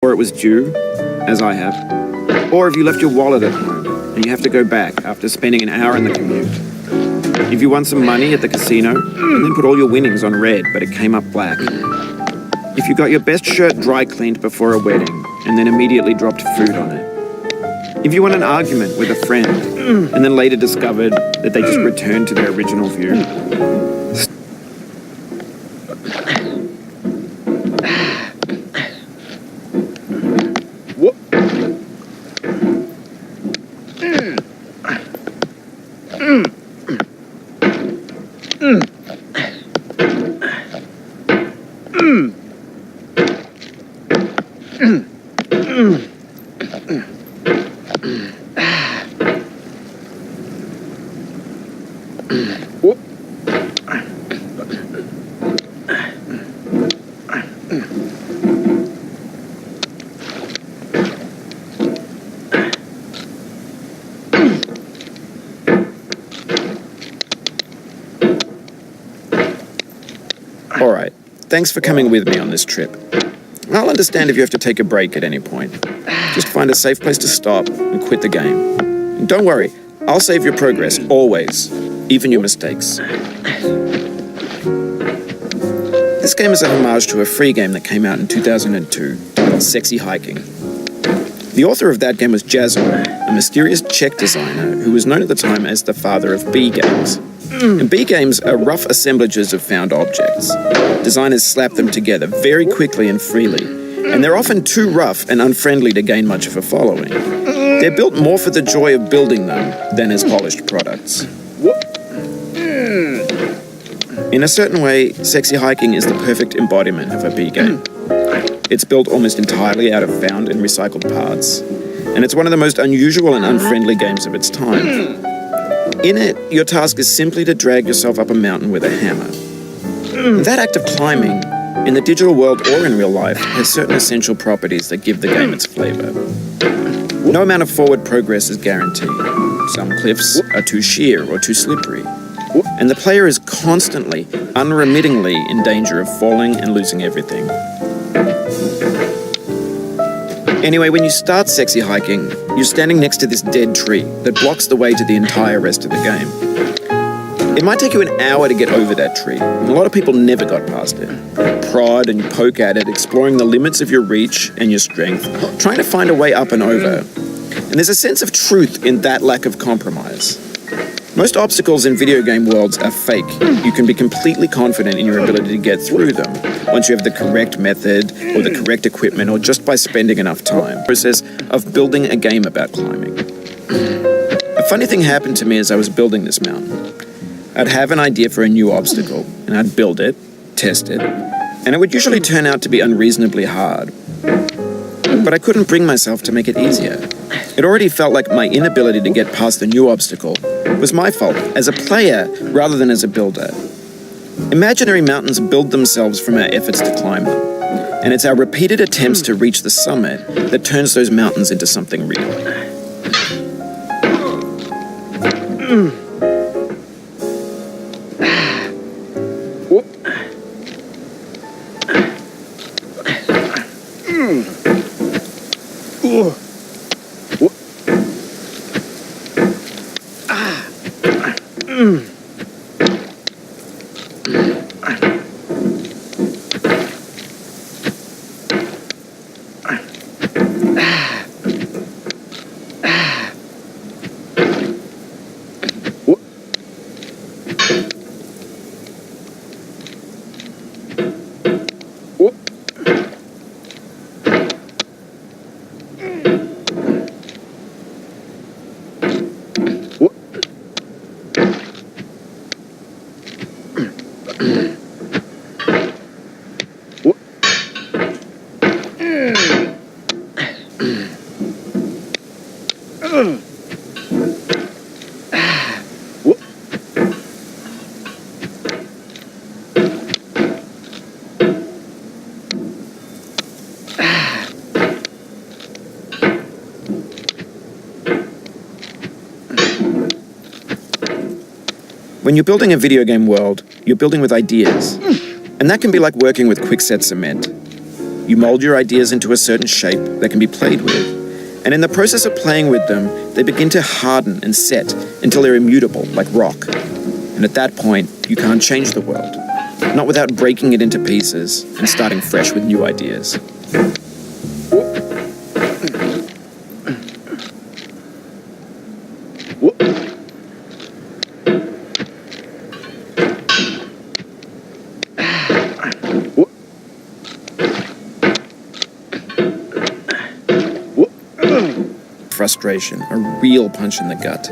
before it was due, as I have, or if you left your wallet at home and you have to go back after spending an hour in the commute. If you won some money at the casino and then put all your winnings on red but it came up black. If you got your best shirt dry cleaned before a wedding and then immediately dropped food on it. If you won an argument with a friend and then later discovered that they just returned to their original view. Alright, thanks for coming with me on this trip. I'll understand if you have to take a break at any point. Just find a safe place to stop and quit the game. And don't worry, I'll save your progress, always, even your mistakes. This game is a homage to a free game that came out in 2002 called Sexy Hiking. The author of that game was Jazzo, a mysterious Czech designer who was known at the time as the father of B games. And B games are rough assemblages of found objects. Designers slap them together very quickly and freely, and they're often too rough and unfriendly to gain much of a following. They're built more for the joy of building them than as polished products. In a certain way, Sexy Hiking is the perfect embodiment of a B game. It's built almost entirely out of found and recycled parts, and it's one of the most unusual and unfriendly games of its time. In it, your task is simply to drag yourself up a mountain with a hammer. That act of climbing, in the digital world or in real life, has certain essential properties that give the game its flavor. No amount of forward progress is guaranteed. Some cliffs are too sheer or too slippery. And the player is constantly, unremittingly in danger of falling and losing everything. Anyway, when you start Sexy Hiking, you're standing next to this dead tree that blocks the way to the entire rest of the game. It might take you an hour to get over that tree, and a lot of people never got past it. You prod and you poke at it, exploring the limits of your reach and your strength, trying to find a way up and over. And there's a sense of truth in that lack of compromise. Most obstacles in video game worlds are fake. You can be completely confident in your ability to get through them once you have the correct method or the correct equipment or just by spending enough time. The process of building a game about climbing. A funny thing happened to me as I was building this mountain. I'd have an idea for a new obstacle and I'd build it, test it, and it would usually turn out to be unreasonably hard. But I couldn't bring myself to make it easier. It already felt like my inability to get past the new obstacle was my fault as a player rather than as a builder. Imaginary mountains build themselves from our efforts to climb them, and it's our repeated attempts to reach the summit that turns those mountains into something real. When you're building a video game world, you're building with ideas. And that can be like working with quickset cement. You mold your ideas into a certain shape that can be played with. And in the process of playing with them, they begin to harden and set until they're immutable, like rock. And at that point, you can't change the world. Not without breaking it into pieces and starting fresh with new ideas. Frustration, a real punch in the gut.